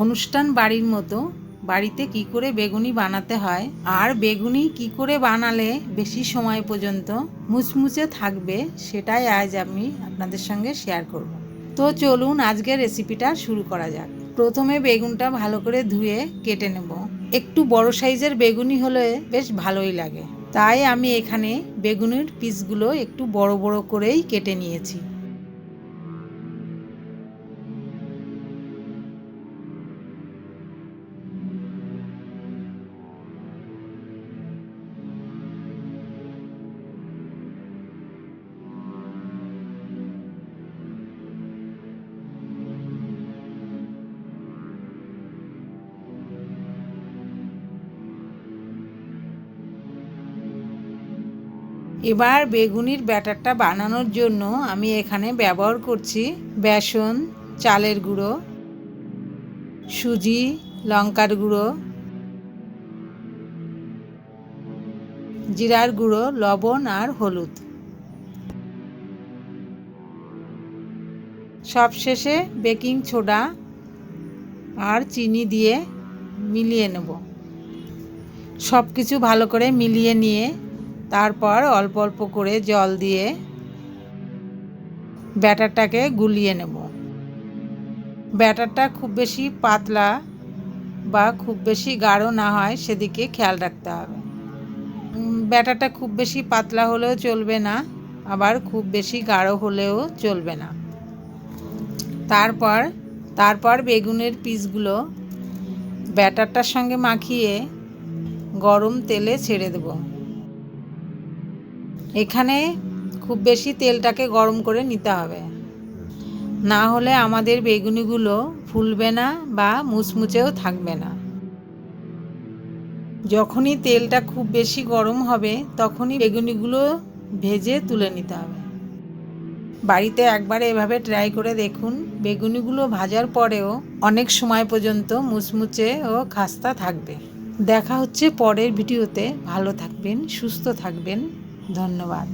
অনুষ্ঠান বাড়ির মতো বাড়িতে কি করে বেগুনি বানাতে হয় আর বেগুনি কি করে বানালে বেশি সময় পর্যন্ত মুচমুচে থাকবে সেটাই আজ আমি আপনাদের সঙ্গে শেয়ার করব। তো চলুন আজকের রেসিপিটা শুরু করা যাক। প্রথমে বেগুনটা ভালো করে ধুয়ে কেটে নেব। একটু বড় সাইজের বেগুনি হলে বেশ ভালোই লাগে, তাই আমি এখানে বেগুনের পিসগুলো একটু বড় বড় করেই কেটে নিয়েছি। এবার বেগুনির ব্যাটারটা বানানোর জন্য আমি এখানে ব্যবহার করছি বেসন, চালের গুঁড়ো, সুজি, লঙ্কার গুঁড়ো, জিরার গুঁড়ো, লবণ আর হলুদ। সবশেষে বেকিং সোডা আর চিনি দিয়ে মিলিয়ে নেব। সব কিছু ভালো করে মিলিয়ে নিয়ে তারপর অল্প অল্প করে জল দিয়ে ব্যাটারটাকে গুলিয়ে নেব। ব্যাটারটা খুব বেশি পাতলা বা খুব বেশি গাঢ় না হয় সেদিকে খেয়াল রাখতে হবে। ব্যাটারটা খুব বেশি পাতলা হলেও চলবে না, আবার খুব বেশি গাঢ় হলেও চলবে না। তারপর বেগুনের পিসগুলো ব্যাটারটার সঙ্গে মাখিয়ে গরম তেলে ছেড়ে দেব। এখানে খুব বেশি তেলটাকে গরম করে নিতে হবে, না হলে আমাদের বেগুনিগুলো ফুলবে না বা মুচমুচেও থাকবে না। যখনই তেলটা খুব বেশি গরম হবে তখনই বেগুনিগুলো ভেজে তুলে নিতে হবে। বাড়িতে একবার এভাবে ট্রাই করে দেখুন, বেগুনিগুলো ভাজার পরেও অনেক সময় পর্যন্ত মুচমুচে ও খাস্তা থাকবে। দেখা হচ্ছে পরের ভিডিওতে। ভালো থাকবেন, সুস্থ থাকবেন। ধন্যবাদ।